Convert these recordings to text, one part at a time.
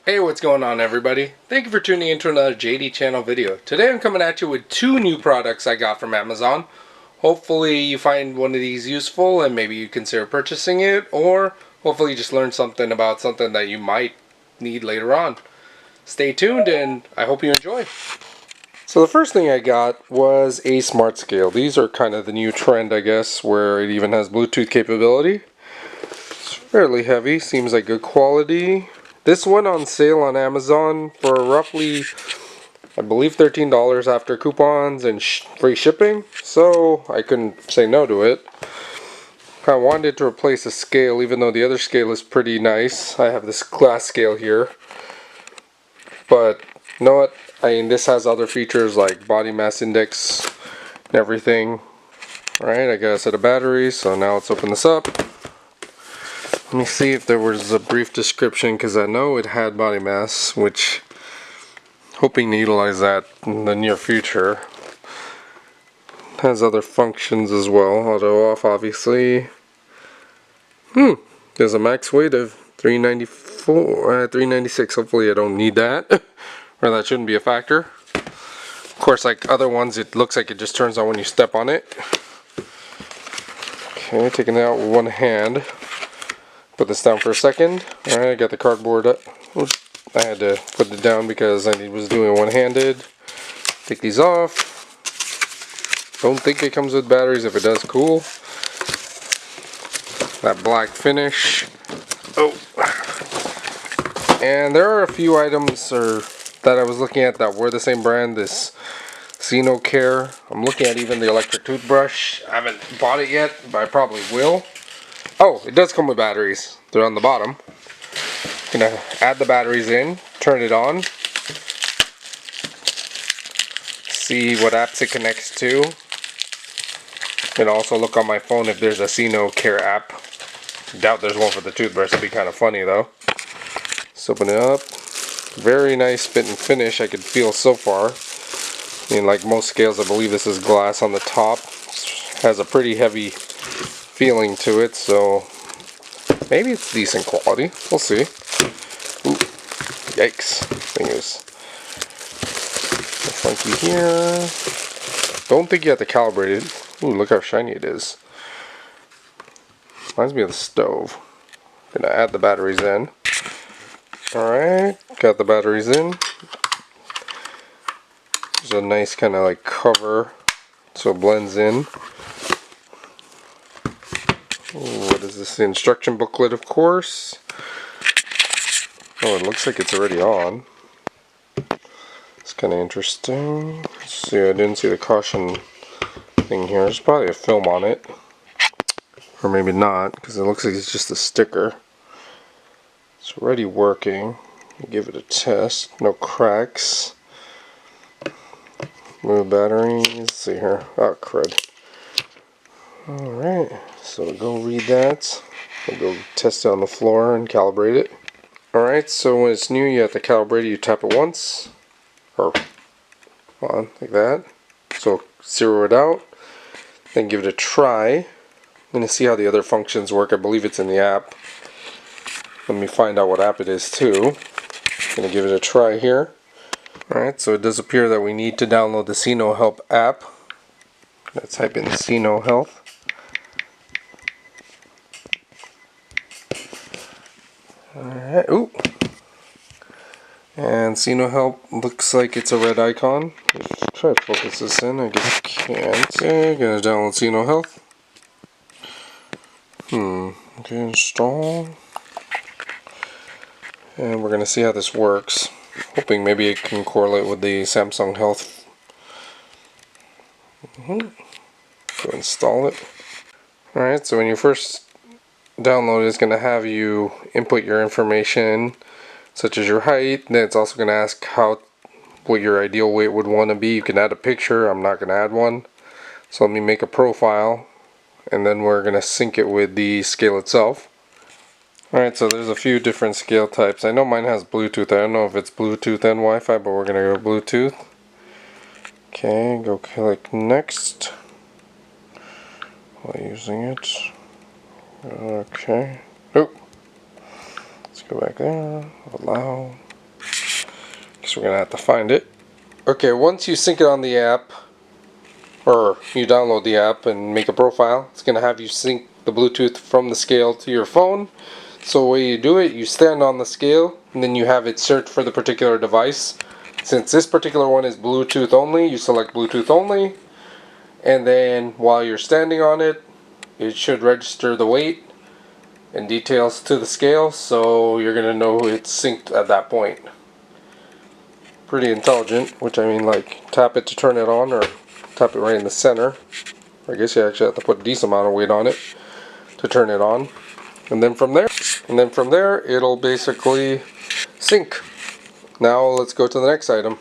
Hey, what's going on everybody? Thank you for tuning into another JD channel video. Today I'm coming at you with two new products I got from Amazon. Hopefully you find one of these useful and maybe you consider purchasing it, or hopefully you just learn something about something that you might need later on. Stay tuned and I hope you enjoy. So the first thing I got was a smart scale. These are kind of the new trend, I guess, where it even has Bluetooth capability. It's fairly heavy, seems like good quality. This went on sale on Amazon for roughly, I believe, $13 after coupons and free shipping, so I couldn't say no to it. I wanted to replace the scale, even though the other scale is pretty nice. I have this glass scale here, but you know what? I mean, this has other features like body mass index and everything. Alright, I got a set of batteries, so now let's open this up. Let me see if there was a brief description, because I know it had body mass, which hoping to utilize that in the near future. It has other functions as well. Auto off, obviously. There's a max weight of 396. Hopefully I don't need that, or that shouldn't be a factor. Of course, like other ones, it looks like it just turns on when you step on it. Okay, taking it out with one hand. Put this down for a second. Alright, I got the cardboard up. I had to put it down because I was doing it one-handed. Take these off. Don't think it comes with batteries. If it does, cool. That black finish. Oh. And there are a few items that I was looking at that were the same brand. This Sinocare. I'm looking at even the electric toothbrush. I haven't bought it yet, but I probably will. Oh, it does come with batteries. They're on the bottom. Gonna add the batteries in, turn it on, see what apps it connects to, and also look on my phone if there's a Sinocare app. Doubt there's one for the toothbrush. It'd be kind of funny though. Let's open it up. Very nice fit and finish I could feel so far. I mean, like most scales, I believe this is glass on the top. Has a pretty heavy feeling to it, so maybe it's decent quality. We'll see. Ooh, yikes. Thing is funky here. Don't think you have to calibrate it. Ooh, look how shiny it is. Reminds me of the stove. Gonna add the batteries in. Alright, got the batteries in. There's a nice kind of like cover so it blends in. Ooh, what is this? The instruction booklet, of course. Oh, it looks like it's already on. It's kind of interesting. Let's see, I didn't see the caution thing here. There's probably a film on it. Or maybe not, because it looks like it's just a sticker. It's already working. Give it a test. No cracks. Move batteries. Let's see here. Oh, crud. Alright, so we'll go read that. We'll go test it on the floor and calibrate it. Alright, so when it's new, you have to calibrate it. You tap it once. Or on, like that. So zero it out. Then give it a try. I'm going to see how the other functions work. I believe it's in the app. Let me find out what app it is too. I'm going to give it a try here. Alright, so it does appear that we need to download the Sinohealth app. Let's type in Sinohealth. Alright, ooh. And Sinohealth looks like it's a red icon. Let's try to focus this in. I guess I can't. Okay, gonna download Sinohealth. Okay, install. And we're gonna see how this works. Hoping maybe it can correlate with the Samsung Health. Go install it. Alright, so when you first download it, it's gonna have you input your information, such as your height. Then it's also going to ask what your ideal weight would want to be. You can add a picture. I'm not going to add one. So let me make a profile, and then we're going to sync it with the scale itself. Alright, so there's a few different scale types. I know mine has Bluetooth. I don't know if it's Bluetooth and Wi-Fi, but we're going to go Bluetooth. Okay, go click next while using it. Okay. Oh. Let's go back there. Allow. guess we're gonna have to find it. Okay, once you sync it on the app, or you download the app and make a profile, it's gonna have you sync the Bluetooth from the scale to your phone. So the way you do it, you stand on the scale and then you have it search for the particular device. Since this particular one is Bluetooth only, you select Bluetooth only, and then while you're standing on it, it should register the weight and details to the scale, so you're gonna know it's synced at that point. Pretty intelligent, which I mean, like, tap it to turn it on, or tap it right in the center. I guess you actually have to put a decent amount of weight on it to turn it on. And then from there it'll basically sync. Now let's go to the next item.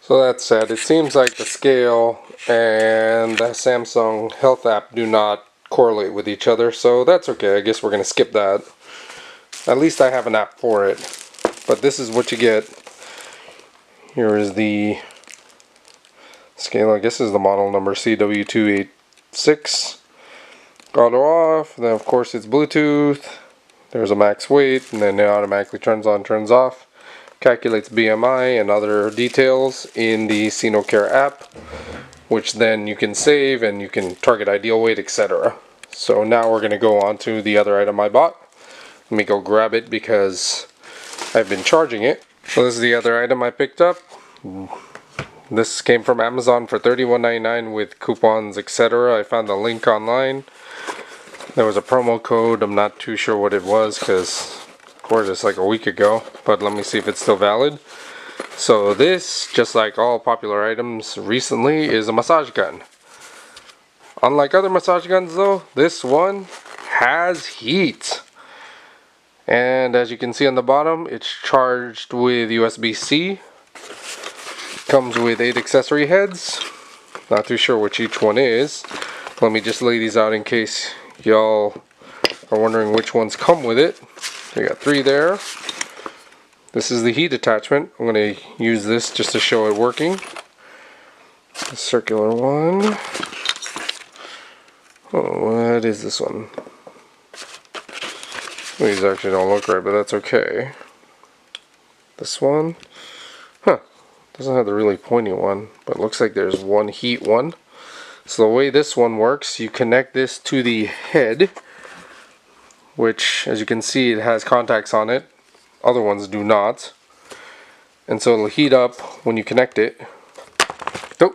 So that said, it seems like the scale and the Samsung Health app do not correlate with each other, so that's okay. I guess we're gonna skip that. At least I have an app for it. But this is what you get. Here is the scale. I guess is the model number CW286. Auto off. Then of course it's Bluetooth. There's a max weight, and then it automatically turns on, turns off. Calculates BMI and other details in the Sinocare app, which then you can save and you can target ideal weight, etc. So now we're going to go on to the other item I bought. Let me go grab it because I've been charging it. So this is the other item I picked up. This came from Amazon for $31.99 with coupons, etc. I found the link online. There was a promo code. I'm not too sure what it was because of course it's like a week ago, but let me see if it's still valid. So this, just like all popular items recently, is a massage gun. Unlike other massage guns though, this one has heat. And as you can see on the bottom, it's charged with USB-C. Comes with 8 accessory heads. Not too sure which each one is. Let me just lay these out in case y'all are wondering which ones come with it. We got 3 there. This is the heat attachment. I'm going to use this just to show it working. The circular one. Oh, what is this one? These actually don't look right, but that's okay. This one. Huh. Doesn't have the really pointy one, but it looks like there's one heat one. So the way this one works, you connect this to the head, which as you can see it has contacts on it. Other ones do not. And so it'll heat up when you connect it. Oh.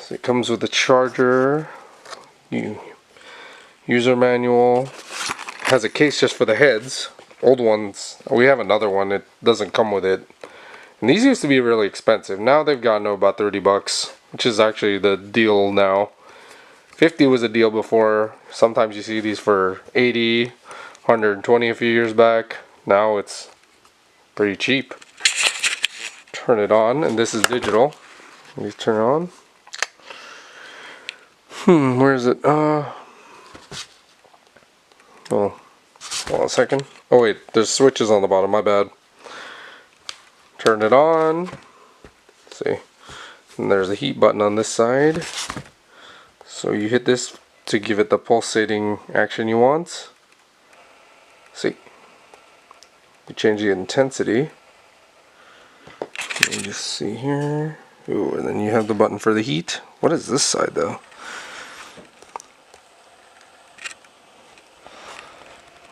So it comes with a charger, user manual, has a case just for the heads. Old ones, we have another one, it doesn't come with it. And these used to be really expensive. Now they've gotten to about 30 bucks, which is actually the deal now. 50 was a deal before. Sometimes you see these for 80, 120 a few years back. Now it's pretty cheap. Turn it on, and this is digital. Let me turn it on. Where is it? Hold on a second. Oh wait, there's switches on the bottom, my bad. Turn it on. Let's see. And there's a heat button on this side. So you hit this to give it the pulsating action you want. See? You change the intensity. Let me just see here. Ooh, and then you have the button for the heat. What is this side though?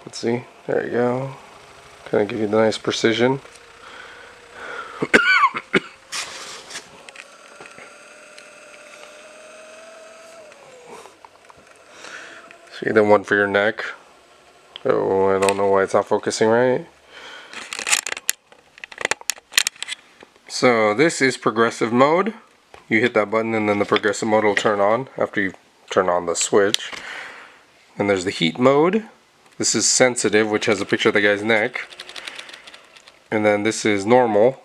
Let's see. There you go. Kind of give you the nice precision. See, then one for your neck. Oh, I don't know why it's not focusing right. So this is progressive mode. You hit that button and then the progressive mode will turn on after you turn on the switch. And there's the heat mode. This is sensitive, which has a picture of the guy's neck. And then this is normal.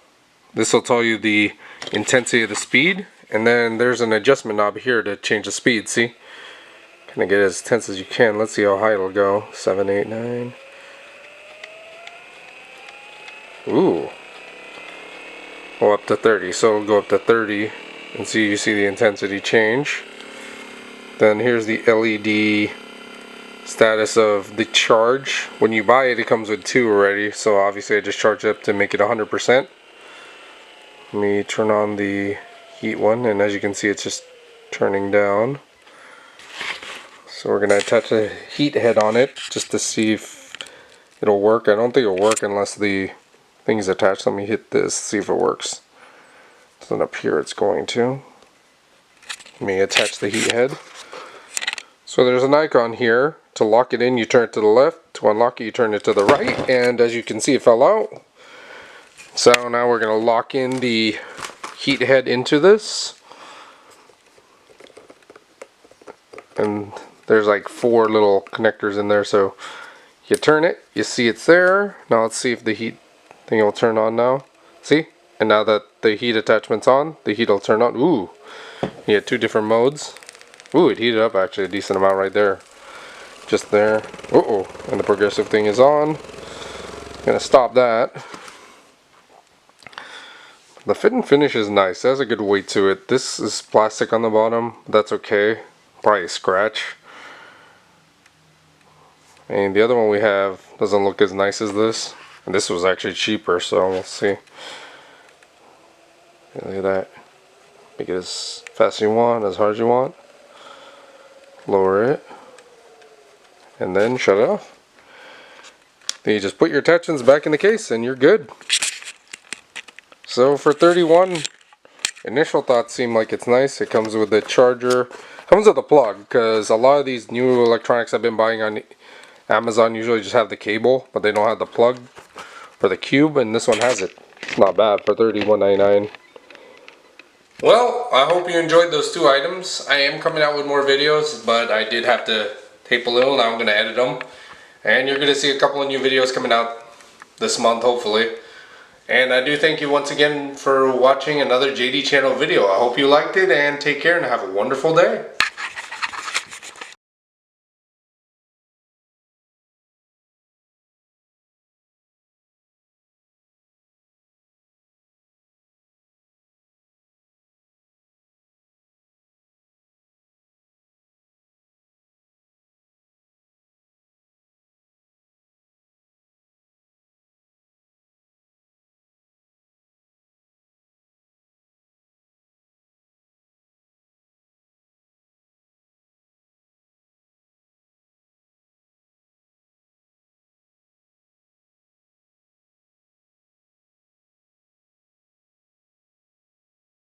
This will tell you the intensity of the speed. And then there's an adjustment knob here to change the speed, see? Kind of get it as tense as you can. Let's see how high it'll go. 7, 8, 9. Ooh. Well, up to 30. So it'll go up to 30. And see, you see the intensity change. Then here's the LED status of the charge. When you buy it, it comes with 2 already, so obviously I just charged it up to make it 100%. Let me turn on the heat one, and as you can see, it's just turning down. So we're going to attach a heat head on it just to see if it'll work. I don't think it'll work unless the thing's attached. Let me hit this, see if it works. So then up here it's going to. Let me attach the heat head. So there's an icon here. To lock it in, you turn it to the left. To unlock it, you turn it to the right. And as you can see, it fell out. So now we're going to lock in the heat head into this. And there's like 4 little connectors in there, so you turn it, you see it's there. Now let's see if the heat thing will turn on now. See? And now that the heat attachment's on, the heat will turn on. Ooh, you get 2 different modes. Ooh, it heated up actually a decent amount right there. Just there. Uh-oh, and the progressive thing is on. Gonna stop that. The fit and finish is nice. It has a good weight to it. This is plastic on the bottom. That's okay. Probably a scratch. And the other one we have doesn't look as nice as this. And this was actually cheaper, so we'll see. Yeah, look at that. Make it as fast as you want, as hard as you want. Lower it. And then shut it off. Then you just put your attachments back in the case and you're good. So for $31, initial thoughts seem like it's nice. It comes with a charger. Comes with a plug, because a lot of these new electronics I've been buying on Amazon usually just have the cable, but they don't have the plug for the cube, and this one has it. It's not bad for $31.99. Well, I hope you enjoyed those 2 items. I am coming out with more videos, but I did have to tape a little. Now I'm going to edit them. And you're going to see a couple of new videos coming out this month, hopefully. And I do thank you once again for watching another JD channel video. I hope you liked it, and take care and have a wonderful day.